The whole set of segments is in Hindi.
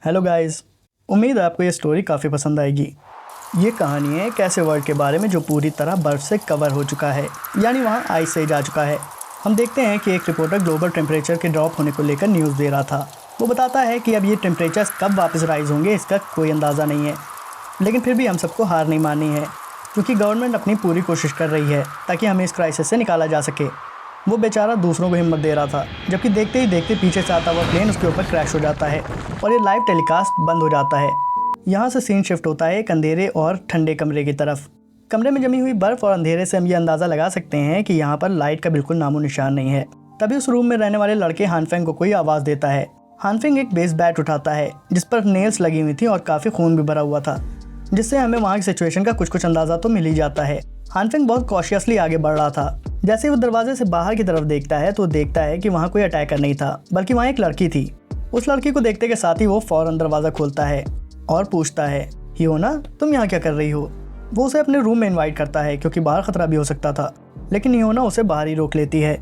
Hello guys. उम्मीद है आपको ये स्टोरी काफ़ी पसंद आएगी। ये कहानी है एक ऐसे वर्ल्ड के बारे में जो पूरी तरह बर्फ़ से कवर हो चुका है, यानी वहाँ आइस एज आ चुका है। हम देखते हैं कि एक रिपोर्टर ग्लोबल टेम्परेचर के ड्रॉप होने को लेकर न्यूज़ दे रहा था। वो बताता है कि अब ये टेम्परेचर्स कब वापस राइज़ होंगे इसका कोई अंदाज़ा नहीं है, लेकिन फिर भी हम सबको हार नहीं माननी है, क्योंकि गवर्नमेंट अपनी पूरी कोशिश कर रही है ताकि हमें इस क्राइसिस से निकाला जा सके। वो बेचारा दूसरों को हिम्मत दे रहा था, जबकि देखते ही देखते पीछे से आता हुआ प्लेन उसके ऊपर क्रैश हो जाता है और ये लाइव टेलीकास्ट बंद हो जाता है। यहाँ से सीन शिफ्ट होता है एक अंधेरे और ठंडे कमरे की तरफ। कमरे में जमी हुई बर्फ़ और अंधेरे से हम ये अंदाज़ा लगा सकते हैं कि यहाँ पर लाइट का बिल्कुल नामो निशान नहीं है। तभी उस रूम में रहने वाले लड़के हानफेंग को कोई आवाज़ देता है। हानफेंग एक बेस बैट उठाता है जिस पर नेल्स लगी हुई थी और काफ़ी खून भी भरा हुआ था, जिससे हमें वहाँ की सिचुएशन का कुछ अंदाज़ा तो मिल ही जाता है। हानफेंग बहुत कॉशियसली आगे बढ़ रहा था। जैसे वो दरवाजे से बाहर की तरफ देखता है तो देखता है कि वहाँ कोई अटैकर नहीं था, बल्कि वहाँ एक लड़की थी। उस लड़की को देखते के साथ ही वो फौरन दरवाज़ा खोलता है और पूछता है, हियोना तुम यहाँ क्या कर रही हो? वो उसे अपने रूम में इनवाइट करता है क्योंकि बाहर खतरा भी हो सकता था, लेकिन हियोना उसे बाहर ही रोक लेती है।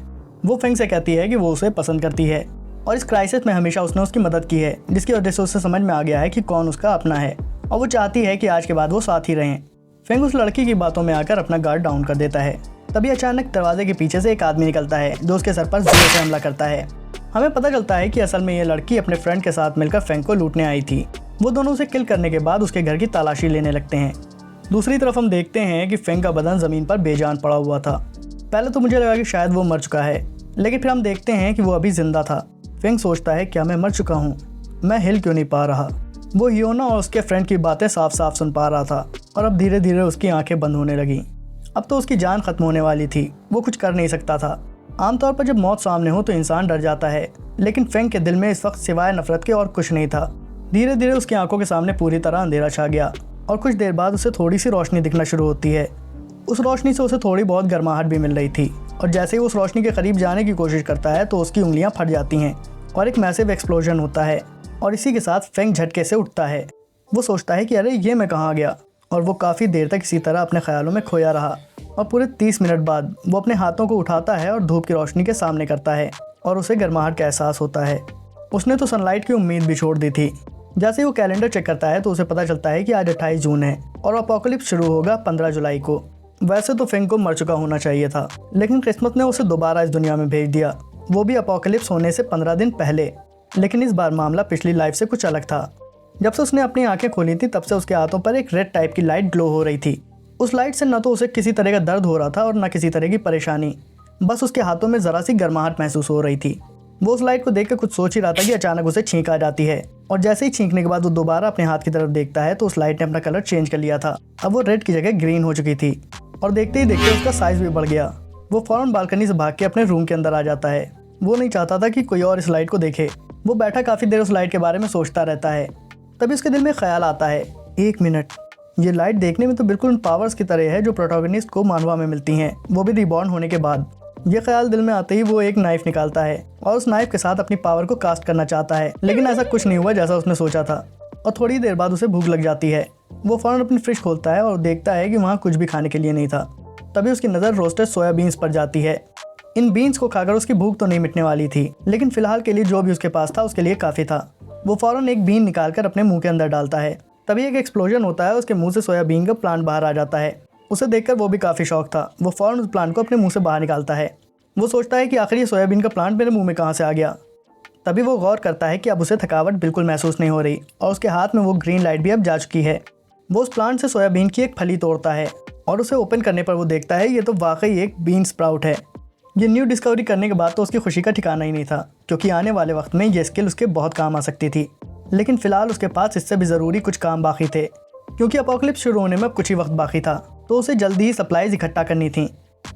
वो फेंग से कहती है कि वो उसे पसंद करती है और इस क्राइसिस में हमेशा उसने उसकी मदद की है, जिसकी वजह से उसे समझ में आ गया है कि कौन उसका अपना है और वो चाहती है कि आज के बाद वो साथ ही रहें। फेंग उस लड़की की बातों में आकर अपना गार्ड डाउन कर देता है। तभी अचानक दरवाजे के पीछे से एक आदमी निकलता है जो उसके सर पर जोर से हमला करता है। हमें पता चलता है कि असल में ये लड़की अपने फ्रेंड के साथ मिलकर फेंग को लूटने आई थी। वो दोनों उसे किल करने के बाद उसके घर की तलाशी लेने लगते हैं। दूसरी तरफ हम देखते हैं कि फेंग का बदन ज़मीन पर बेजान पड़ा हुआ था। पहले तो मुझे लगा कि शायद वो मर चुका है, लेकिन फिर हम देखते हैं कि वो अभी जिंदा था। फेंग सोचता है, क्या मैं मर चुका हूँ? मैं हिल क्यों नहीं पा रहा? वो हियोना और उसके फ्रेंड की बातें साफ साफ सुन पा रहा था और अब धीरे धीरे उसकी आंखें बंद होने लगीं। अब तो उसकी जान खत्म होने वाली थी, वो कुछ कर नहीं सकता था। आमतौर पर जब मौत सामने हो तो इंसान डर जाता है, लेकिन फेंग के दिल में इस वक्त सिवाय नफरत के और कुछ नहीं था। धीरे धीरे उसकी आंखों के सामने पूरी तरह अंधेरा छा गया और कुछ देर बाद उसे थोड़ी सी रोशनी दिखना शुरू होती है। उस रोशनी से उसे थोड़ी बहुत गर्माहट भी मिल रही थी और जैसे ही वो उस रोशनी के करीब जाने की कोशिश करता है तो उसकी उंगलियां फट जाती हैं और एक मैसिव एक्सप्लोजन होता है और इसी के साथ फेंग झटके से उठता है। वो सोचता है कि अरे ये मैं कहाँ गया, और वो काफ़ी देर तक इसी तरह अपने ख्यालों में खोया रहा और पूरे 30 मिनट बाद वो अपने हाथों को उठाता है और धूप की रोशनी के सामने करता है और उसे गर्माहट का एहसास होता है। उसने तो सनलाइट की उम्मीद भी छोड़ दी थी। जैसे ही वो कैलेंडर चेक करता है तो उसे पता चलता है कि आज 28 जून है और अपोकलिप्स शुरू होगा 15 जुलाई को। वैसे तो फेंग को मर चुका होना चाहिए था, लेकिन किस्मत ने उसे दोबारा इस दुनिया में भेज दिया, वो भी अपोकलिप्स होने से 15 दिन पहले। लेकिन इस बार मामला पिछली लाइफ से कुछ अलग था। जब से उसने अपनी आंखें खोली थी तब से उसके हाथों पर एक रेड टाइप की लाइट ग्लो हो रही थी। उस लाइट से न तो उसे किसी तरह का दर्द हो रहा था और न किसी तरह की परेशानी, बस उसके हाथों में ज़रा सी गर्माहट महसूस हो रही थी। वो उस लाइट को देखकर कुछ सोच ही रहा था कि अचानक उसे छींक आ जाती है और जैसे ही छींकने के बाद वो दोबारा अपने हाथ की तरफ देखता है तो उस लाइट ने अपना कलर चेंज कर लिया था। अब वो रेड की जगह ग्रीन हो चुकी थी और देखते ही देखते उसका साइज़ भी बढ़ गया। वो फ़ौरन बालकनी से भाग के अपने रूम के अंदर आ जाता है। वो नहीं चाहता था कि कोई और इस लाइट को देखे। वो बैठा काफ़ी देर उस लाइट के बारे में सोचता रहता है। तभी उसके दिल में ख्याल आता है, एक मिनट, ये लाइट देखने में तो बिल्कुल उन पावर्स की तरह है जो प्रोटोगनिस्ट को मानवा में मिलती हैं, वो भी रिबॉर्न होने के बाद। ये ख्याल दिल में आते ही वो एक नाइफ निकालता है और उस नाइफ के साथ अपनी पावर को कास्ट करना चाहता है, लेकिन ऐसा कुछ नहीं हुआ जैसा उसने सोचा था और थोड़ी देर बाद उसे भूख लग जाती है। वो फ़ौरन अपनी फ्रिज खोलता है और देखता है कि वहाँ कुछ भी खाने के लिए नहीं था। तभी उसकी नज़र रोस्टेड सोयाबीन्स पर जाती है। इन बीन्स को खाकर उसकी भूख तो नहीं मिटने वाली थी, लेकिन फिलहाल के लिए जो भी उसके पास था उसके लिए काफ़ी था। वो फ़ौरन एक बीन निकालकर अपने मुंह के अंदर डालता है। तभी एक एक्सप्लोजन होता है, उसके मुंह से सोयाबीन का प्लांट बाहर आ जाता है। उसे देखकर वो भी काफ़ी शौक था। वो फ़ौरन उस प्लांट को अपने मुंह से बाहर निकालता है। वो सोचता है कि आखिर ये सोयाबीन का प्लांट मेरे मुंह में कहाँ से आ गया। तभी वो गौर करता है कि अब उसे थकावट बिल्कुल महसूस नहीं हो रही और उसके हाथ में वो ग्रीन लाइट भी अब जा चुकी है। वो उस प्लांट से सोयाबीन की एक फली तोड़ता है और उसे ओपन करने पर वो देखता है ये तो वाकई एक बीन स्प्राउट है। ये न्यू डिस्कवरी करने के बाद तो उसकी खुशी का ठिकाना ही नहीं था, क्योंकि आने वाले वक्त में ये स्किल उसके बहुत काम आ सकती थी। लेकिन फिलहाल उसके पास इससे भी ज़रूरी कुछ काम बाकी थे, क्योंकि अपोकलिप्स शुरू होने में कुछ ही वक्त बाकी था, तो उसे जल्दी ही सप्लाईज इकट्ठा करनी थी।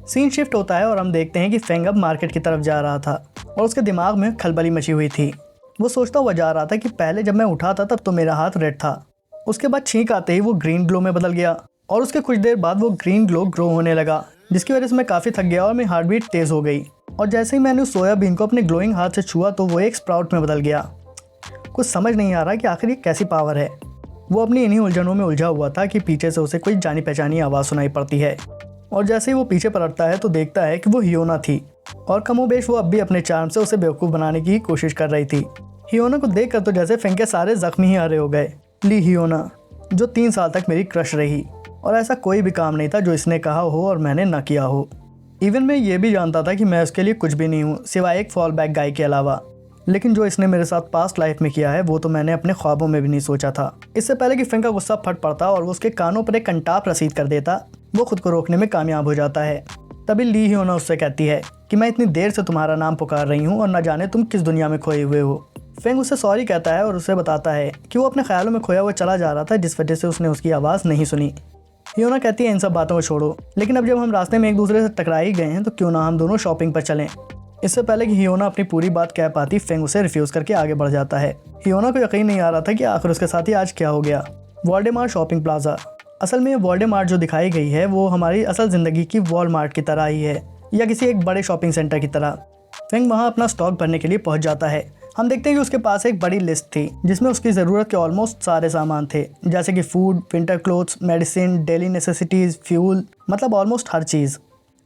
सीन शिफ्ट होता है और हम देखते हैं कि फेंग अब मार्केट की तरफ जा रहा था और उसके दिमाग में खलबली मची हुई थी। वो सोचता हुआ जा रहा था कि पहले जब मैं उठा था तब तो मेरा हाथ रेड था, उसके बाद छींक आते ही वो ग्रीन ग्लो में बदल गया और उसके कुछ देर बाद वो ग्रीन ग्रो होने लगा, जिसकी वजह से मैं काफ़ी थक गया और मेरी हार्ट बीट तेज़ हो गई। और जैसे ही मैंने उस सोयाबीन को अपने ग्लोइंग हाथ से छुआ तो वो एक स्प्राउट में बदल गया। कुछ समझ नहीं आ रहा कि आखिर ये कैसी पावर है। वो अपनी इन्हीं उलझनों में उलझा हुआ था कि पीछे से उसे कोई जानी पहचानी आवाज़ सुनाई पड़ती है और जैसे ही वो पीछे पलटता है तो देखता है कि वो हियोना थी और कमोबेश वो अब भी अपने चार्म से उसे बेवकूफ़ बनाने की कोशिश कर रही थी। हियोना को देखकर तो जैसे फेंग के सारे जख्मी ही हरे हो गए। ली हियोना, जो 3 साल तक मेरी क्रश रही, और ऐसा कोई भी काम नहीं था जो इसने कहा हो और मैंने ना किया हो। इवन मैं ये भी जानता था कि मैं उसके लिए कुछ भी नहीं हूँ सिवाय एक फॉल बैक गाय के अलावा। लेकिन जो इसने मेरे साथ पास्ट लाइफ में किया है वो तो मैंने अपने ख्वाबों में भी नहीं सोचा था। इससे पहले कि फेंग का गुस्सा फट पड़ता और वो उसके कानों पर एक कंटाप रसीद कर देता, वो खुद को रोकने में कामयाब हो जाता है। तभी ली हियोना उससे कहती है कि मैं इतनी देर से तुम्हारा नाम पुकार रही हूँ और न जाने तुम किस दुनिया में खोए हुए हो। फेंग उससे सॉरी कहता है और उसे बताता है कि वो अपने ख्यालों में खोया हुआ चला जा रहा था, जिस वजह से उसने उसकी आवाज़ नहीं सुनी। हियोना कहती है इन सब बातों को छोड़ो, लेकिन अब जब हम रास्ते में एक दूसरे से टकरा ही गए हैं तो क्यों ना हम दोनों शॉपिंग पर चलें। इससे पहले कि हियोना अपनी पूरी बात कह पाती, फेंग उसे रिफ्यूज़ करके आगे बढ़ जाता है। हियोना को यकीन नहीं आ रहा था कि आखिर उसके साथ ही आज क्या हो गया। वॉल्डेमार्ट शॉपिंग प्लाजा, असल में ये वॉल्डेमार्ट जो दिखाई गई है वो हमारी असल ज़िंदगी की वॉलमार्ट की तरह ही है, या किसी एक बड़े शॉपिंग सेंटर की तरह। फेंग वहाँ अपना स्टॉक भरने के लिए पहुँच जाता है। हम देखते हैं कि उसके पास एक बड़ी लिस्ट थी जिसमें उसकी ज़रूरत के ऑलमोस्ट सारे सामान थे, जैसे कि food, winter clothes, medicine, daily necessities, fuel, मतलब ऑलमोस्ट हर चीज़।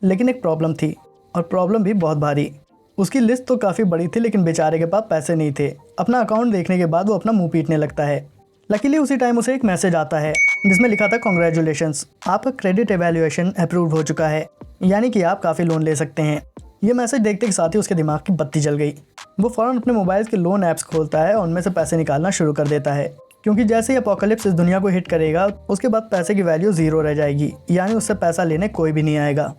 लेकिन एक प्रॉब्लम थी, और प्रॉब्लम भी बहुत भारी। उसकी लिस्ट तो काफ़ी बड़ी थी लेकिन बेचारे के पास पैसे नहीं थे। अपना अकाउंट देखने के बाद वो अपना मुंह पीटने लगता है। लकीली उसी टाइम उसे एक मैसेज आता है जिसमें लिखा था, कॉन्ग्रेचुलेशंस, आपका क्रेडिट एवेल्यूएशन अप्रूव हो चुका है, यानी कि आप काफ़ी लोन ले सकते हैं। ये मैसेज देखते के साथ ही उसके दिमाग की बत्ती जल गई। वो फ़ौरन अपने मोबाइल के लोन ऐप्स खोलता है और उनमें से पैसे निकालना शुरू कर देता है, क्योंकि जैसे ही अपोकलिप्स इस दुनिया को हिट करेगा उसके बाद पैसे की वैल्यू 0 रह जाएगी, यानी उससे पैसा लेने कोई भी नहीं आएगा।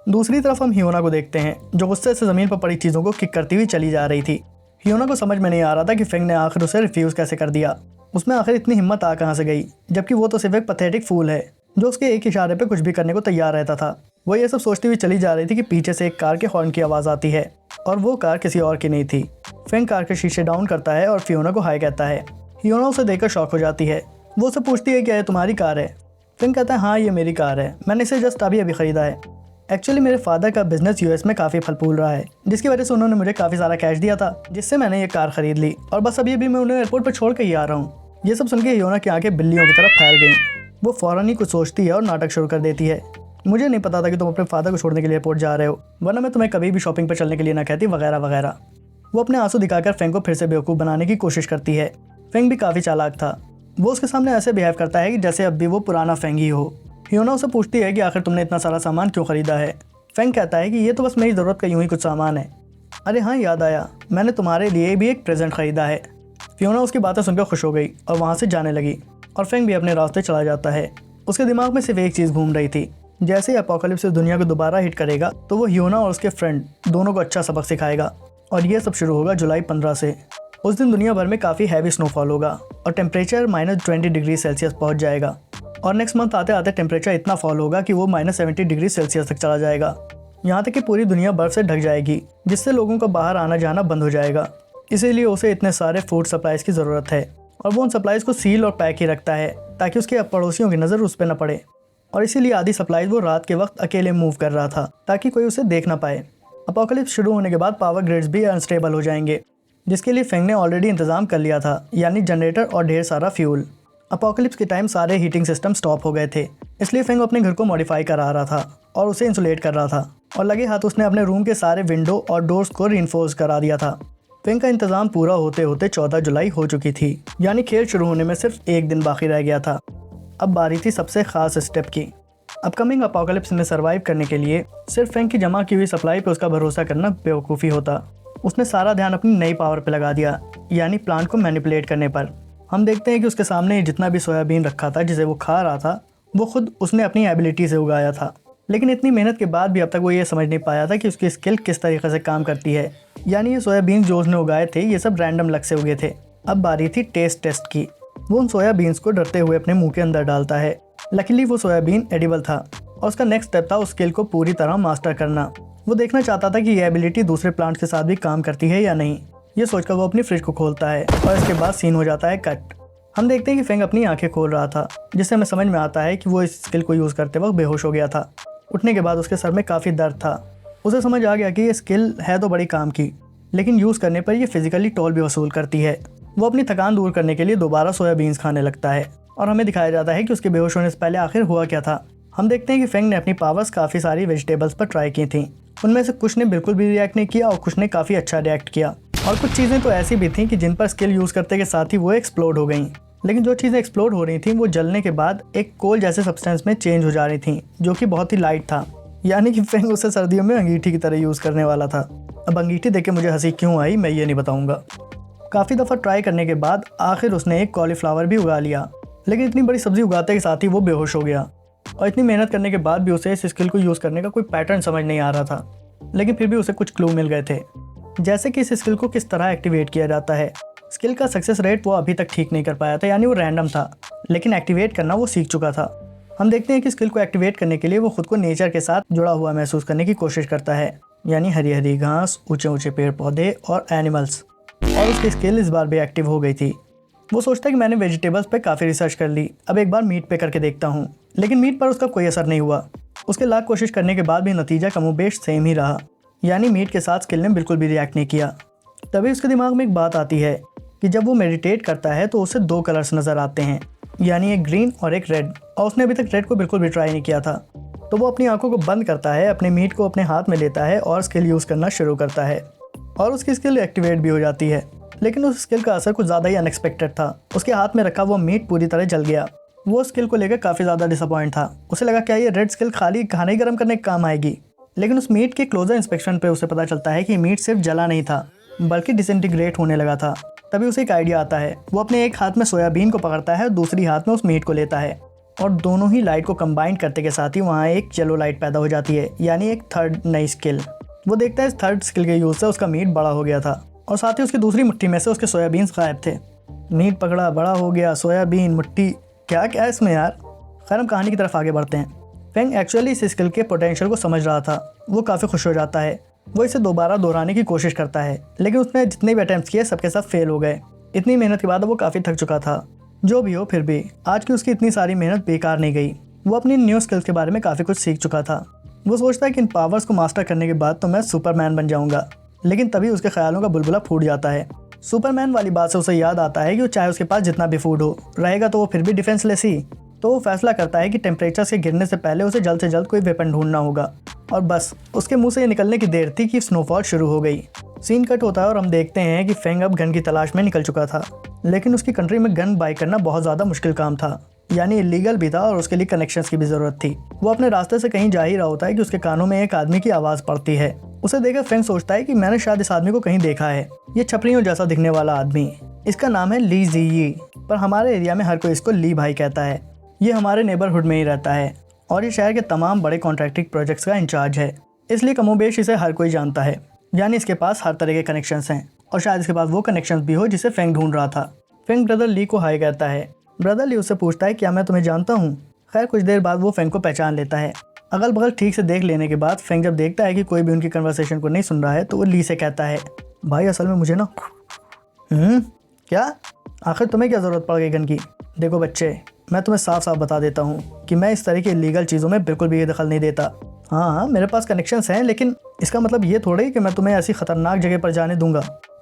दूसरी तरफ हम हियोना को देखते हैं जो गुस्से से ज़मीन पर पड़ी चीज़ों को किक करती हुई चली जा रही थी। हियोना को समझ में नहीं आ रहा था कि फेंग ने आखिर उसे रिफ्यूज़ कैसे कर दिया। उसमें आखिर इतनी हिम्मत आ कहाँ से गई, जबकि वो तो सिर्फ एक पैथेटिक फूल है जो उसके एक इशारे पे कुछ भी करने को तैयार रहता था। वो ये सब सोचती हुई चली जा रही थी कि पीछे से एक कार के हॉर्न की आवाज़ आती है, और वो कार किसी और की नहीं थी। फेंग कार के शीशे डाउन करता है और फियोना को हाय कहता है। हियोना उसे देखकर शॉक हो जाती है। वो उसे पूछती है, क्या ये तुम्हारी कार है? फेंग कहता है, हाँ ये मेरी कार है, मैंने इसे जस्ट अभी खरीदा है। एक्चुअली मेरे फादर का बिजनेस यूएस में काफ़ी फल फूल रहा है, जिसकी वजह से उन्होंने मुझे काफ़ी सारा कैश दिया था, जिससे मैंने ये कार खरीद ली, और बस अभी मैं उन्हें एयरपोर्ट पर छोड़ के ही आ रहा हूँ। ये सब सुन के हियोना की आंखें बिल्लियों की तरफ फैल गईं। वो फ़ौरन ही कुछ सोचती है और नाटक शुरू कर देती है। मुझे नहीं पता था कि तुम अपने फादर को छोड़ने के लिए एयरपोर्ट जा रहे हो, वरना मैं तुम्हें कभी भी शॉपिंग पर चलने के लिए ना कहती, वगैरह वगैरह। वो अपने आंसू दिखाकर फेंग को फिर से बेवकूफ़ बनाने की कोशिश करती है। फेंग भी काफ़ी चालाक था। वो उसके सामने ऐसे बिहेव करता है कि जैसे अब भी वो पुराना फेंग ही हो। हियोना उसे पूछती है कि आखिर तुमने इतना सारा सामान क्यों ख़रीदा है? फेंग कहता है कि ये तो बस मेरी ज़रूरत का यूँ ही कुछ सामान है। अरे हाँ, याद आया, मैंने तुम्हारे लिए भी एक प्रेजेंट ख़रीदा है। फियोना उसकी बातें सुनकर खुश हो गई और वहाँ से जाने लगी, और फेंग भी अपने रास्ते चला जाता है। उसके दिमाग में सिर्फ एक चीज़ घूम रही थी, जैसे ही अपोकलिप्स इस दुनिया को दोबारा हिट करेगा तो वो हियोना और उसके फ्रेंड दोनों को अच्छा सबक सिखाएगा। और ये सब शुरू होगा जुलाई 15 से। उस दिन दुनिया भर में काफ़ी हैवी स्नोफॉल होगा और टेम्परेचर -20 डिग्री सेल्सियस पहुँच जाएगा। और नेक्स्ट मंथ आते आते टेम्परेचर इतना फॉल होगा कि वो -70 डिग्री सेल्सियस तक चला जाएगा। यहाँ तक कि पूरी दुनिया बर्फ़ से ढक जाएगी, जिससे लोगों का बाहर आना जाना बंद हो जाएगा। इसीलिए उसे इतने सारे फूड सप्लाईज़ की ज़रूरत है, और वो उन सप्लाईज़ को सील और पैक ही रखता है ताकि उसके पड़ोसियों की नज़र उस पर न पड़े। और इसीलिए आधी सप्लाईज़ वो रात के वक्त अकेले मूव कर रहा था ताकि कोई उसे देख ना पाए। अपोकलिप्स शुरू होने के बाद पावर ग्रिड्स भी अनस्टेबल हो जाएंगे, जिसके लिए फेंग ने ऑलरेडी इंतज़ाम कर लिया था, यानी जनरेटर और ढेर सारा फ्यूल। अपोकलिप्स के टाइम सारे हीटिंग सिस्टम स्टॉप हो गए थे, इसलिए फेंग अपने घर को मॉडिफाई करा रहा था और उसे इंसुलेट कर रहा था, और लगे हाथ उसने अपने रूम के सारे विंडो और डोर्स को रीइंफोर्स करा दिया था। फेंग का इंतज़ाम पूरा होते होते 14 जुलाई हो चुकी थी, यानी खेल शुरू होने में सिर्फ एक दिन बाकी रह गया था। अब बारी थी सबसे ख़ास स्टेप की। अपकमिंग अपोकलिप्स में सर्वाइव करने के लिए सिर्फ फेंग की जमा की हुई सप्लाई पे उसका भरोसा करना बेवकूफ़ी होता। उसने सारा ध्यान अपनी नई पावर पे लगा दिया, यानी प्लांट को मैनिपुलेट करने पर। हम देखते हैं कि उसके सामने जितना भी सोयाबीन रखा था जिसे वो खा रहा था, वो खुद उसने अपनी एबिलिटी से उगाया था। लेकिन इतनी मेहनत के बाद भी अब तक वो ये समझ नहीं पाया था कि उसकी स्किल किस तरीके से काम करती है। यानी ये सोयाबीन जो उसने उगाए थे ये सब रैंडम लक से उगे थे। अब बारी थी टेस्ट टेस्ट की। वो उन सोयाबीन्स को डरते हुए अपने मुंह के अंदर डालता है। लकीली वो सोयाबीन एडिबल था, और उसका नेक्स्ट स्टेप था उस स्किल को पूरी तरह मास्टर करना। वो देखना चाहता था कि ये एबिलिटी दूसरे प्लांट्स के साथ भी काम करती है या नहीं। ये सोचकर वो अपनी फ्रिज को खोलता है, और इसके बाद सीन हो जाता है कट। हम देखते हैं कि फेंग अपनी आंखें खोल रहा था, जिससे हमें समझ में आता है कि वो इस स्किल को यूज़ करते वक्त बेहोश हो गया था। उठने के बाद उसके सर में काफ़ी दर्द था। उसे समझ आ गया कि ये स्किल है तो बड़ी काम की, लेकिन यूज़ करने पर ये फिजिकली टोल भी वसूल करती है। वो अपनी थकान दूर करने के लिए दोबारा सोयाबीन्स खाने लगता है, और हमें दिखाया जाता है कि उसके बेहोश होने से पहले आखिर हुआ क्या था। हम देखते हैं कि फेंग ने अपनी पावर्स काफ़ी सारी वेजिटेबल्स पर ट्राई की थी। उनमें से कुछ ने बिल्कुल भी रिएक्ट नहीं किया और कुछ ने काफ़ी अच्छा रिएक्ट किया। और कुछ चीज़ें तो ऐसी भी थीं कि जिन पर स्किल यूज़ करते के साथ ही वो एक्सप्लोड हो गईं। लेकिन जो चीज़ें एक्सप्लोड हो रही थीं वो जलने के बाद एक कोल जैसे सब्सटेंस में चेंज हो जा रही थीं, जो कि बहुत ही लाइट था। यानी कि फेंग उसे सर्दियों में अंगीठी की तरह यूज़ करने वाला था। अब अंगीठी देख के मुझे हंसी क्यों आई मैं ये नहीं बताऊँगा। काफ़ी दफ़ा ट्राई करने के बाद आखिर उसने एक कॉलीफ्लावर भी उगा लिया, लेकिन इतनी बड़ी सब्ज़ी उगाते के साथ ही वो बेहोश हो गया। और इतनी मेहनत करने के बाद भी उसे इस स्किल को यूज़ करने का कोई पैटर्न समझ नहीं आ रहा था। लेकिन फिर भी उसे कुछ क्लू मिल गए थे, जैसे कि इस स्किल को किस तरह एक्टिवेट किया जाता है। स्किल का सक्सेस रेट वो अभी तक ठीक नहीं कर पाया था, यानी वो रैंडम था, लेकिन एक्टिवेट करना वो सीख चुका था। हम देखते हैं कि स्किल को एक्टिवेट करने के लिए वो खुद को नेचर के साथ जुड़ा हुआ महसूस करने की कोशिश करता है, यानी हरी हरी घास, ऊंचे ऊंचे पेड़ पौधे और एनिमल्स। और उसकी स्किल इस बार भी एक्टिव हो गई थी। वो सोचता है कि मैंने वेजिटेबल्स पे काफ़ी रिसर्च कर ली, अब एक बार मीट पे करके देखता हूँ। लेकिन मीट पर उसका कोई असर नहीं हुआ। उसके लाख कोशिश करने के बाद भी नतीजा कमोबेश सेम ही रहा, यानी मीट के साथ स्किल ने बिल्कुल भी रिएक्ट नहीं किया। तभी उसके दिमाग में एक बात आती है कि जब वो मेडिटेट करता है तो उसे 2 कलर्स नज़र आते हैं, यानी एक ग्रीन और एक रेड, और उसने अभी तक रेड को बिल्कुल भी ट्राई नहीं किया था। तो वो अपनी आंखों को बंद करता है, अपने मीट को अपने हाथ में लेता है और स्किल यूज़ करना शुरू करता है, और उसकी स्किल एक्टिवेट भी हो जाती है। लेकिन उस स्किल का असर कुछ ज़्यादा ही अनएक्सपेक्टेड था। उसके हाथ में रखा वो मीट पूरी तरह जल गया। वो स्किल को लेकर काफ़ी ज़्यादा डिसअपॉइंट था। उसे लगा क्या ये रेड स्किल खाली खाना ही गर्म करने के काम आएगी। लेकिन उस मीट के क्लोजर इंस्पेक्शन पे उसे पता चलता है कि मीट सिर्फ जला नहीं था, बल्कि डिसइंटीग्रेट होने लगा था। तभी उसे एक आइडिया आता है। वो अपने एक हाथ में सोयाबीन को पकड़ता है और दूसरी हाथ में उस मीट को लेता है, और दोनों ही लाइट को कंबाइन करते के साथ ही वहाँ एक येलो लाइट पैदा हो जाती है, यानी एक थर्ड नई स्किल। वो देखता है इस थर्ड स्किल के यूज़ से उसका मीट बड़ा हो गया था, और साथ ही उसकी दूसरी मुट्ठी में से उसके सोयाबीन गायब थे। मीट पकड़ा, बड़ा हो गया, सोयाबीन, मुट्ठी, क्या क्या है इसमें यार। खैर हम कहानी की तरफ आगे बढ़ते हैं। फेंग एक्चुअली इस स्किल के पोटेंशियल को समझ रहा था। वो काफ़ी खुश हो जाता है। वो इसे दोबारा दोहराने की कोशिश करता है, लेकिन उसने जितने भी अटैम्प्ट किए सबके सब फेल हो गए। इतनी मेहनत के बाद वो काफ़ी थक चुका था। जो भी हो, फिर भी आज की उसकी इतनी सारी मेहनत बेकार नहीं गई। वो अपनी न्यू स्किल्स के बारे में काफ़ी कुछ सीख चुका था। वो सोचता है कि इन पावर्स को मास्टर करने के बाद तो मैं सुपरमैन बन जाऊंगा। लेकिन तभी उसके ख्यालों का बुलबुला फूट जाता है। सुपरमैन वाली बात से उसे याद आता है कि वो चाहे उसके पास जितना भी फूड हो रहेगा तो वो फिर भी डिफेंसलेस ही। तो वो फैसला करता है कि टेम्परेचर के गिरने से पहले उसे जल्द से जल्द कोई वेपन ढूंढना होगा। और बस उसके मुंह से ये निकलने की देर थी कि स्नोफॉल शुरू हो गई। सीन कट होता है और हम देखते हैं कि फेंग अब गन की तलाश में निकल चुका था। लेकिन उसकी कंट्री में गन बाई करना बहुत ज़्यादा मुश्किल काम था, यानी इलीगल भी था, और उसके लिए कनेक्शंस की भी ज़रूरत थी। वो अपने रास्ते से कहीं जा ही रहा होता है कि उसके कानों में एक आदमी की आवाज़ पड़ती है। उसे देखकर फेंग सोचता है कि मैंने शायद इस आदमी को कहीं देखा है। ये छपरियों जैसा दिखने वाला आदमी, इसका नाम है ली जी, पर हमारे एरिया में हर कोई इसको ली भाई कहता है। ये हमारे नेबरहुड में ही रहता है और ये शहर के तमाम बड़े कॉन्ट्रैक्टिंग प्रोजेक्ट्स का इंचार्ज है, इसलिए कमोबेश इसे हर कोई जानता है। यानी इसके पास हर तरह के कनेक्शंस हैं, और शायद इसके पास वो कनेक्शंस भी हो जिसे फेंग ढूंढ रहा था। फेंग ब्रदर ली को हाई कहता है। ब्रदर ली उससे पूछता है क्या मैं तुम्हें जानता हूँ। खैर कुछ देर बाद वो फेंग को पहचान लेता है। अगल बगल ठीक से देख लेने के बाद फेंग जब देखता है कि कोई भी उनकी कन्वर्सेशन को नहीं सुन रहा है, तो वो ली से कहता है, भाई असल में मुझे ना क्या आखिर तुम्हें क्या ज़रूरत पड़ गई गन की। देखो बच्चे, मैं तुम्हें साफ साफ बता देता हूँ कि मैं इस तरह की इलीगल चीज़ों में बिल्कुल भी दखल नहीं देता। हाँ मेरे पास कनेक्शंस हैं, लेकिन इसका मतलब ये थोड़ा ही कि मैं तुम्हें ऐसी ख़तरनाक जगह पर जाने दूंगा।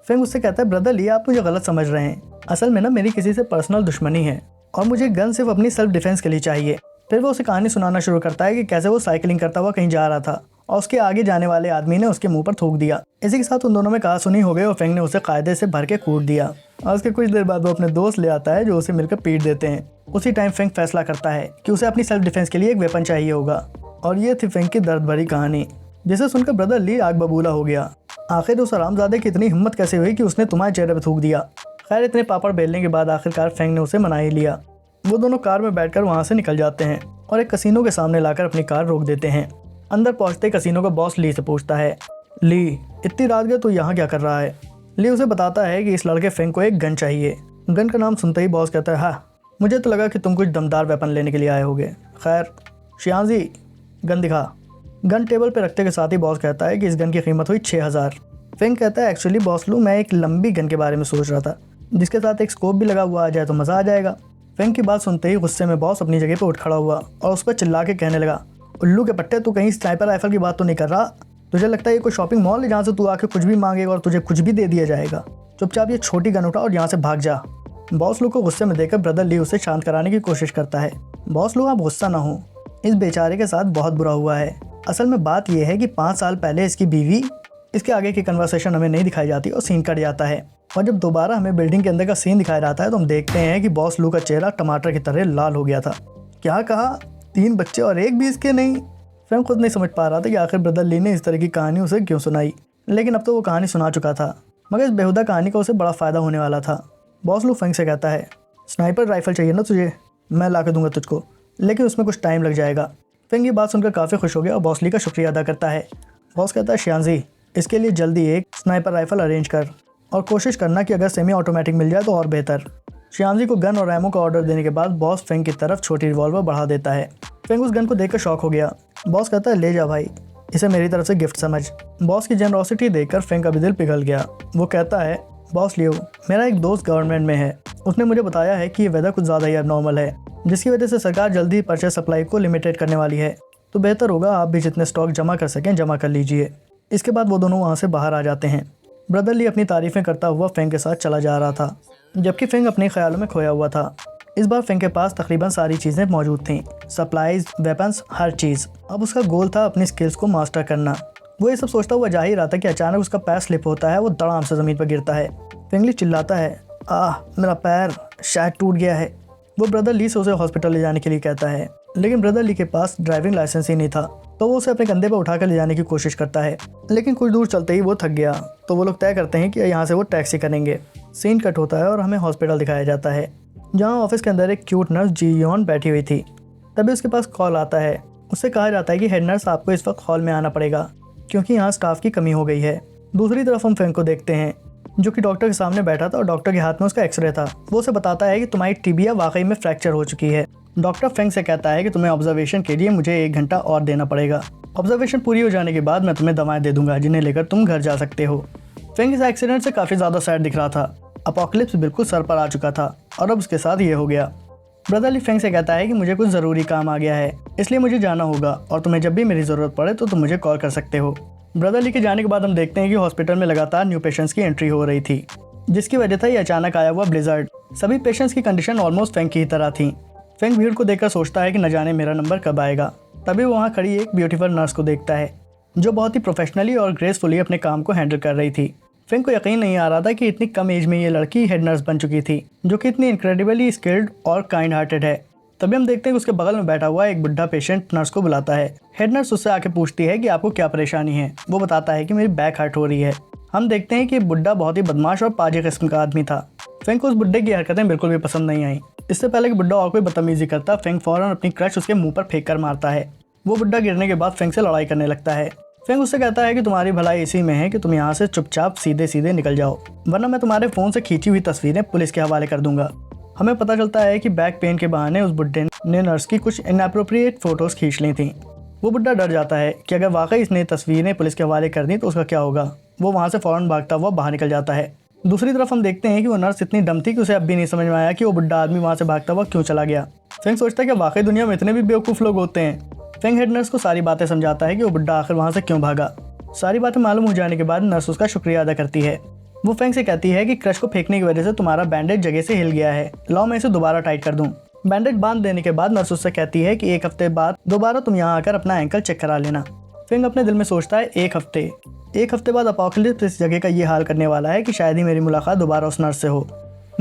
फेंग उससे कहता है, ब्रदर ली आप मुझे गलत समझ रहे हैं। असल में ना मेरी किसी से पर्सनल दुश्मनी है और मुझे गन सिर्फ अपनी सेल्फ डिफेंस के लिए चाहिए। फिर वो उसे कहानी सुनाना शुरू करता है कि कैसे वो साइकिलिंग करता हुआ कहीं जा रहा था और उसके आगे जाने वाले आदमी ने उसके मुंह पर थूक दिया। इसी के साथ उन दोनों में कहासुनी हो गई और फेंग ने उसे कायदे से भर के कूट दिया, और उसके कुछ देर बाद वो अपने दोस्त ले आता है जो उसे मिलकर पीट देते हैं। उसी टाइम फेंग फैसला करता है कि उसे अपनी सेल्फ डिफेंस के लिए एक वेपन चाहिए होगा, और ये थी फेंग की दर्द भरी कहानी, जिसे सुनकर ब्रदर ली आग बबूला हो गया। आखिर उस हरामजादे की इतनी हिम्मत कैसे हुई कि उसने तुम्हारे चेहरे पर थूक दिया। खैर इतने पापड़ बेलने के बाद आखिरकार फेंग ने उसे मना ही लिया। वो दोनों कार में बैठकर वहाँ से निकल जाते हैं और एक कसिनो के सामने लाकर अपनी कार रोक देते हैं। अंदर पहुँचते कसिनो का बॉस ली से पूछता है, ली इतनी रात गए तू यहाँ क्या कर रहा है। ली उसे बताता है कि इस लड़के फेंग को एक गन चाहिए। गन का नाम सुनते ही बॉस कहता है, हाँ मुझे तो लगा कि तुम कुछ दमदार वेपन लेने के लिए आए होगे। खैर शियांजी गन दिखा। गन टेबल पे रखते के साथ ही बॉस कहता है कि इस गन की कीमत हुई 6000। फेंग कहता है, एक्चुअली बॉस लू मैं एक लंबी गन के बारे में सोच रहा था जिसके साथ एक स्कोप भी लगा हुआ आ जाए तो मज़ा आ जाएगा। फेंग की बात सुनते ही गुस्से में बॉस अपनी जगह पर उठ खड़ा हुआ और उस पर चिल्ला के कहने लगा, उल्लू के पट्टे तू कहीं स्नाइपर राइफल की बात तो नहीं कर रहा। तुझे लगता है ये कोई शॉपिंग मॉल है जहाँ से तू आके कुछ भी मांगेगा और तुझे कुछ भी दे दिया जाएगा। चुपचाप ये छोटी गन उठा और यहाँ से भाग जा। बॉस लू को गुस्से में देखकर ब्रदर ली उसे शांत कराने की कोशिश करता है। बॉस लू आप गुस्सा ना हो, इस बेचारे के साथ बहुत बुरा हुआ है। असल में बात यह है कि 5 साल पहले इसकी बीवी इसके आगे की कन्वर्सेशन हमें नहीं दिखाई जाती और सीन कट जाता है। और जब दोबारा हमें बिल्डिंग के अंदर का सीन दिखाया जाता है तो हम देखते हैं कि बॉस लू का चेहरा टमाटर की तरह लाल हो गया था। क्या कहा? 3 बच्चे और एक भी इसके नहीं? फ्रैंक खुद नहीं समझ पा रहा था कि आखिर ब्रदर ली ने इस तरह की कहानी उसे क्यों सुनाई, लेकिन अब तो वो कहानी सुना चुका था। मगर इस बेहुदा कहानी का उसे बड़ा फ़ायदा होने वाला था। बॉस लू फ्रैंक से कहता है, स्नाइपर राइफल चाहिए ना तुझे? मैं ला के दूंगा तुझको, लेकिन उसमें कुछ टाइम लग जाएगा। फ्रैंक ये बात सुनकर काफ़ी खुश हो गया और बॉस ली का शुक्रिया अदा करता है। बॉस कहता है, श्यानजी इसके लिए जल्दी एक स्नाइपर राइफल अरेंज कर और कोशिश करना कि अगर सेमी ऑटोमेटिक मिल जाए तो और बेहतर। श्यानजी को गन और एमो का ऑर्डर देने के बाद बॉस फ्रैंक की तरफ छोटी रिवॉल्वर बढ़ा देता है। फ्रैंक उस गन को देखकर शॉक हो गया। बॉस कहता है, ले जा भाई, इसे मेरी तरफ से गिफ्ट समझ। बॉस की जेनरोसिटी देखकर फ्रैंक का भी दिल पिघल गया। वो कहता है, बॉस लियो, मेरा एक दोस्त गवर्नमेंट में है, उसने मुझे बताया है कि ये वेदर कुछ ज़्यादा ही अबनॉर्मल है, जिसकी वजह से सरकार जल्दी ही परचेज सप्लाई को लिमिटेड करने वाली है। तो बेहतर होगा आप भी जितने स्टॉक जमा कर सकें जमा कर लीजिए। इसके बाद वो दोनों वहाँ से बाहर आ जाते हैं। ब्रदर ली अपनी तारीफ़ें करता हुआ फ्रैंक के साथ चला जा रहा था, जबकि फ्रैंक अपने ख्यालों में खोया हुआ था। इस बार फ्रैंक के पास तकरीबन सारी चीज़ें मौजूद थीं, सप्लाईज, वेपन्स, हर चीज़। अब उसका गोल था अपनी स्किल्स को मास्टर करना। वो ये सब सोचता हुआ जा ही रहा था कि अचानक उसका पैर स्लिप होता है, वो धड़ाम से ज़मीन पर गिरता है। फ्रैंक ली चिल्लाता है, आह मेरा पैर शायद टूट गया है। वो ब्रदर ली से उसे हॉस्पिटल ले जाने के लिए कहता है, लेकिन ब्रदर ली के पास ड्राइविंग लाइसेंस ही नहीं था, तो वो उसे अपने कंधे पर उठाकर ले जाने की कोशिश करता है। लेकिन कुछ दूर चलते ही वो थक गया, तो वो लोग तय करते हैं कि यहाँ से वो टैक्सी करेंगे। सीन कट होता है और हमें हॉस्पिटल दिखाया जाता है, जहाँ ऑफिस के अंदर एक क्यूट नर्स जीयोन बैठी हुई थी। तभी उसके पास कॉल आता है। उससे कहा जाता है कि हेड नर्स आपको इस वक्त हॉल में आना पड़ेगा, क्योंकि यहाँ स्टाफ की कमी हो गई है। दूसरी तरफ हम फ्रैंक को देखते हैं, जो कि डॉक्टर के सामने बैठा था और डॉक्टर के हाथ में उसका एक्सरे था। वो उसे बताता है कि तुम्हारी टिबिया वाकई में फ्रैक्चर हो चुकी है। डॉक्टर फ्रैंक से कहता है कि तुम्हें ऑब्जर्वेशन के लिए मुझे 1 घंटा और देना पड़ेगा। ऑब्जर्वेशन पूरी हो जाने के बाद मैं तुम्हें दवाएं दे दूंगा, जिन्हें लेकर तुम घर जा सकते हो। फ्रैंक इस एक्सीडेंट से काफ़ी ज़्यादा सैड दिख रहा था। अपोकलिप्स बिल्कुल सर पर आ चुका था और अब उसके साथ ये हो गया। ब्रदर ली फ्रैंक से कहता है कि मुझे कुछ ज़रूरी काम आ गया है, इसलिए मुझे जाना होगा और तुम्हें जब भी मेरी ज़रूरत पड़े तो तुम मुझे कॉल कर सकते हो। ब्रदर ली के जाने के बाद हम देखते हैं कि हॉस्पिटल में लगातार न्यू पेशेंट्स की एंट्री हो रही थी, जिसकी वजह था ये अचानक आया हुआ ब्लिजर्ड। सभी पेशेंट्स की कंडीशन ऑलमोस्ट फ्रैंक की ही तरह थी। फ्रैंक भीड़ को देखकर सोचता है कि न जाने मेरा नंबर कब आएगा। तभी वो वहाँ खड़ी एक ब्यूटीफुल नर्स को देखता है, जो बहुत ही प्रोफेशनली और ग्रेसफुली अपने काम को हैंडल कर रही थी। फ्रैंक को यकीन नहीं आ रहा था कि इतनी कम एज में ये लड़की हेड नर्स बन चुकी थी, जो कि इतनी इनक्रेडिबली स्किल्ड और काइंड हार्टेड है। तभी हम देखते हैं कि उसके बगल में बैठा हुआ एक बुढ़ा पेशेंट नर्स को बुलाता है। हेड नर्स उससे आके पूछती है कि आपको क्या परेशानी है। वो बताता है कि मेरी बैक हर्ट हो रही है। हम देखते हैं कि बुढ़ा बहुत ही बदमाश और पाजी किस्म का आदमी था। फ्रैंक को उस बुढ़े की हरकतें बिल्कुल भी पसंद नहीं आई। इससे पहले कि बुढ़ा और कोई बदतमीजी करता, फ्रैंक फौरन अपनी क्रश उसके मुंह पर फेंक कर मारता है। वो बुढ़ा गिरने के बाद फ्रैंक से लड़ाई करने लगता है। फ्रैंक उससे कहता है कि तुम्हारी भलाई इसी में है कि तुम यहाँ से चुपचाप सीधे सीधे निकल जाओ, वरना मैं तुम्हारे फ़ोन से खींची हुई तस्वीरें पुलिस के हवाले कर दूंगा। हमें पता चलता है कि बैक पेन के बहाने उस बुढ़े ने नर्स की कुछ इनएप्रोप्रिएट फ़ोटोज़ खींच ली थी। वो बुढ़ा डर जाता है कि अगर वाकई इसने तस्वीरें पुलिस के हवाले कर दी तो उसका क्या होगा। वो वहाँ से फ़ौरन भागता हुआ बाहर निकल जाता है। दूसरी तरफ हम देखते हैं कि वो नर्स इतनी डम थी कि उसे अब भी नहीं समझ में आया कि वो बुढ़ा आदमी वहाँ से भागता हुआ क्यों चला गया। फ्रैंक सोचता है कि वाकई दुनिया में इतने भी बेवकूफ़ लोग होते हैं। फ्रैंक हेड नर्स को सारी बातें समझाता है कि वो बुढ़ा आखिर वहाँ से क्यों भागा। सारी बातें मालूम हो जाने के बाद नर्स उसका शुक्रिया अदा करती है। वो फ्रैंक से कहती है कि क्रश को फेंकने की वजह से तुम्हारा बैंडेज जगह से हिल गया है, लाओ मैं इसे दोबारा टाइट कर दूं। बैंडेज बांध देने के बाद नर्स उससे कहती है कि 1 हफ्ते बाद दोबारा तुम यहाँ आकर अपना एंकल चेक करा लेना। फ्रैंक अपने दिल में सोचता है 1 हफ्ते बाद अपोकलिप्स इस जगह का ये हाल करने वाला है कि शायद ही मेरी मुलाकात दोबारा उस नर्स से हो।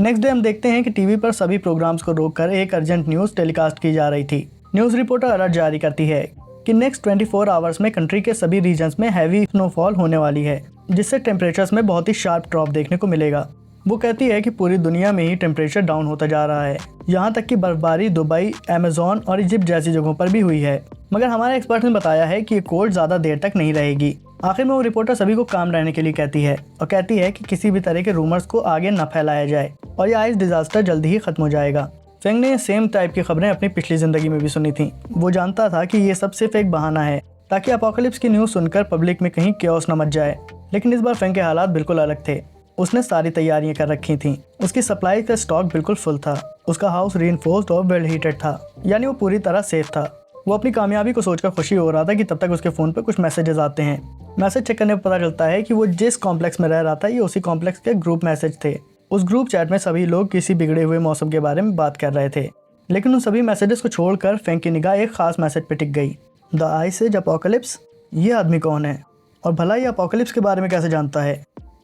नेक्स्ट डे हम देखते हैं कि टीवी पर सभी प्रोग्राम्स को रोककर एक अर्जेंट न्यूज़ टेलीकास्ट की जा रही थी। न्यूज़ रिपोर्टर अलर्ट जारी करती है कि नेक्स्ट 24 आवर्स में कंट्री के सभी रीजन्स में हैवी स्नोफॉल होने वाली है, जिससे टेम्परेचर्स में बहुत ही शार्प ड्रॉप देखने को मिलेगा। वो कहती है कि पूरी दुनिया में ही टेम्परेचर डाउन होता जा रहा है, यहाँ तक कि बर्फबारी दुबई, अमेज़न और इजिप्ट जैसी जगहों पर भी हुई है। मगर हमारे एक्सपर्ट ने बताया है कि ये कोल्ड ज़्यादा देर तक नहीं रहेगी। आखिर में वो रिपोर्टर सभी को काम रहने के लिए कहती है और कहती है कि किसी भी तरह के रूमर्स को आगे न फैलाया जाए और ये आइस डिजास्टर जल्दी ही खत्म हो जाएगा। फ्रैंक ने सेम टाइप की खबरें अपनी पिछली ज़िंदगी में भी सुनी थी। वो जानता था कि ये सब सिर्फ एक बहाना है ताकि अपोकलिप्स की न्यूज़ सुनकर पब्लिक में कहीं केओस न मच जाए। लेकिन इस बार फ्रैंक के हालात बिल्कुल अलग थे। उसने सारी तैयारियां कर रखी थीं। उसकी सप्लाई का स्टॉक बिल्कुल फुल था। उसका हाउस रीइंफोर्स्ड और वेल हीटेड था, यानी वो पूरी तरह सेफ था। वो अपनी कामयाबी को सोचकर खुशी हो रहा था कि तब तक उसके फ़ोन पर कुछ मैसेजेस आते हैं। मैसेज चेक करने पर पता चलता है कि वो जिस कॉम्प्लेक्स में रह रहा था ये उसी कॉम्प्लेक्स के ग्रुप मैसेज थे। उस ग्रुप चैट में सभी लोग किसी बिगड़े हुए मौसम के बारे में बात कर रहे थे। लेकिन उन सभी मैसेजेस को छोड़कर फ्रैंक की निगाह एक खास मैसेज पर टिक गई। The Ice Age Apocalypse. ये आदमी कौन है? और भला ये अपोकलिप्स के बारे में कैसे जानता है?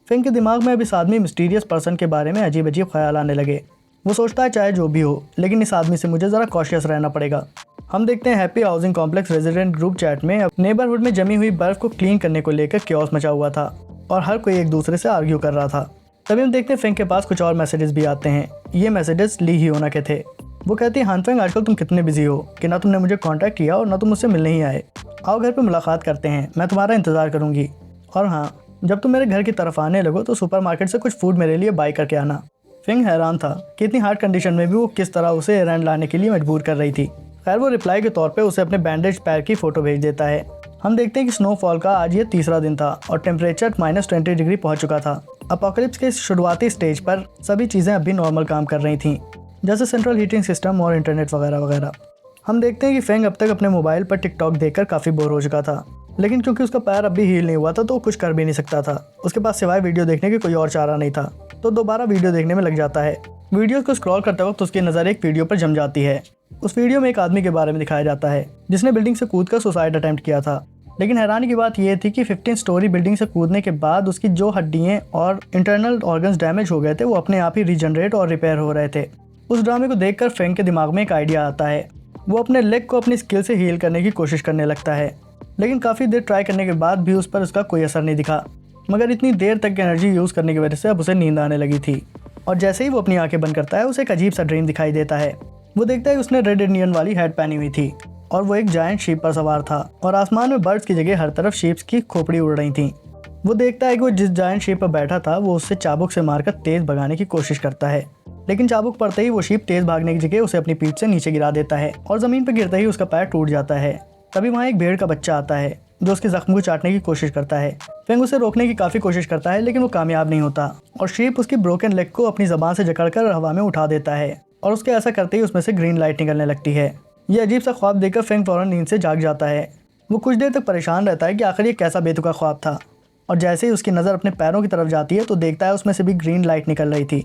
फेंग के दिमाग में अब इस आदमी मिस्टीरियस पर्सन के बारे में अजीब अजीब ख्याल आने लगे। वो सोचता है चाहे जो भी हो, लेकिन इस आदमी से मुझे ज़रा कॉशियस रहना पड़ेगा। हम देखते हैं happy housing complex resident group chat में नेबरहुड में जमी हुई बर्फ को क्लीन करने को लेकर क्योस मचा हुआ था और हर कोई एक दूसरे से आर्ग्यू कर रहा था। तभी हम देखते हैं फेंग के पास कुछ और मैसेजेस भी आते हैं। ये मैसेजेस ली हियोना के थे। वो कहती है, हान फेंग आजकल तुम कितने बिजी हो कि ना तुमने मुझे कांटेक्ट किया और ना तुम मुझसे मिलने ही आए। आओ घर पे मुलाकात करते हैं, मैं तुम्हारा इंतज़ार करूँगी। और हाँ, जब तुम मेरे घर की तरफ आने लगो तो सुपरमार्केट से कुछ फूड मेरे लिए बाई करके आना। फेंग हैरान था कि इतनी हार्ड कंडीशन में भी वो किस तरह उसे एरंड लाने के लिए मजबूर कर रही थी। खैर, वो रिप्लाई के तौर पे उसे अपने बैंडेज पैर की फ़ोटो भेज देता है। हम देखते हैं कि स्नोफॉल का आज ये तीसरा दिन था और टेम्परेचर -20 डिग्री पहुंच चुका था। अपोकलिप्स के शुरुआती स्टेज पर सभी चीज़ें अभी नॉर्मल काम कर रही थीं, जैसे सेंट्रल हीटिंग सिस्टम और इंटरनेट वगैरह वगैरह। हम देखते हैं कि फेंग अब तक अपने मोबाइल पर टिकटॉक देखकर काफ़ी बोर हो चुका था, लेकिन क्योंकि उसका पैर अब भी हील नहीं हुआ था तो वो कुछ कर भी नहीं सकता था। उसके पास सिवाय वीडियो देखने के कोई और चारा नहीं था, तो दोबारा वीडियो देखने में लग जाता है। वीडियो को स्क्रॉल करते वक्त उसकी नज़र एक वीडियो पर जम जाती है। उस वीडियो में एक आदमी के बारे में दिखाया जाता है जिसने बिल्डिंग से कूदकर सुसाइड अटेम्प्ट किया था। लेकिन हैरानी की बात यह थी कि 15 स्टोरी बिल्डिंग से कूदने के बाद उसकी जो हड्डियाँ और इंटरनल ऑर्गन्स डैमेज हो गए थे वो अपने आप ही रीजनरेट और रिपेयर हो रहे थे। उस ड्रामे को देखकर फेंग के दिमाग में एक आइडिया आता है। वो अपने लेग को अपनी स्किल से हील करने की कोशिश करने लगता है, लेकिन काफ़ी देर ट्राई करने के बाद भी उस पर उसका कोई असर नहीं दिखा। मगर इतनी देर तक एनर्जी यूज़ करने की वजह से अब उसे नींद आने लगी थी और जैसे ही वो अपनी आंखें बंद करता है उसे एक अजीब सा ड्रीम दिखाई देता है। वो देखता है कि उसने रेड इंडियन वाली हैट पहनी हुई थी और वो एक जायंट शीप पर सवार था और आसमान में बर्ड्स की जगह हर तरफ शीप्स की खोपड़ी उड़ रही थी। वो देखता है कि वो जिस जायंट शीप पर बैठा था वो उससे चाबुक से मारकर तेज भगाने की कोशिश करता है, लेकिन चाबुक पड़ते ही वो शीप तेज भागने की जगह उसे अपनी पीठ से नीचे गिरा देता है और ज़मीन पर गिरते ही उसका पैर टूट जाता है। तभी वहाँ एक भेड़ का बच्चा आता है जो उसके जख्म को चाटने की कोशिश करता है। फेंग उसे रोकने की काफ़ी कोशिश करता है, लेकिन वो कामयाब नहीं होता और शीप उसकी ब्रोकन लेग को अपनी ज़बान से जकड़कर हवा में उठा देता है और उसके ऐसा करते ही उसमें से ग्रीन लाइट निकलने लगती है। ये अजीब सा ख्वाब देखकर फेंग फौरन नींद से जाग जाता है। वो कुछ देर तक परेशान रहता है कि आखिर ये कैसा बेतुका ख्वाब था, और जैसे ही उसकी नज़र अपने पैरों की तरफ जाती है तो देखता है उसमें से भी ग्रीन लाइट निकल रही थी।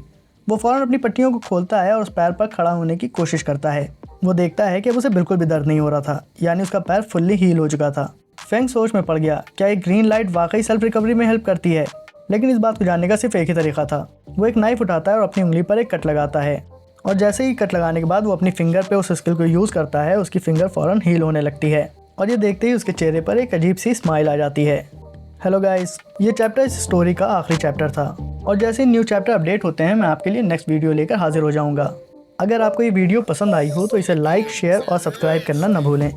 वो फ़ौरन अपनी पट्टियों को खोलता है और उस पैर पर खड़ा होने की कोशिश करता है। वो देखता है कि अब उसे बिल्कुल भी दर्द नहीं हो रहा था, यानी उसका पैर फुल्ली हील हो चुका था। फेंग सोच में पड़ गया, क्या एक ग्रीन लाइट वाकई सेल्फ रिकवरी में हेल्प करती है? लेकिन इस बात को जानने का सिर्फ एक ही तरीका था। वो एक नाइफ उठाता है और अपनी उंगली पर एक कट लगाता है और जैसे ही कट लगाने के बाद वो अपनी फिंगर पे उस स्किल को यूज़ करता है, उसकी फिंगर फ़ौरन हील होने लगती है और ये देखते ही उसके चेहरे पर एक अजीब सी स्माइल आ जाती है। हेलो गाइस, ये चैप्टर इस स्टोरी का आखिरी चैप्टर था और जैसे ही न्यू चैप्टर अपडेट होते हैं मैं आपके लिए नेक्स्ट वीडियो लेकर हाजिर हो जाऊँगा। अगर आपको ये वीडियो पसंद आई हो तो इसे लाइक, शेयर और सब्सक्राइब करना न भूलें।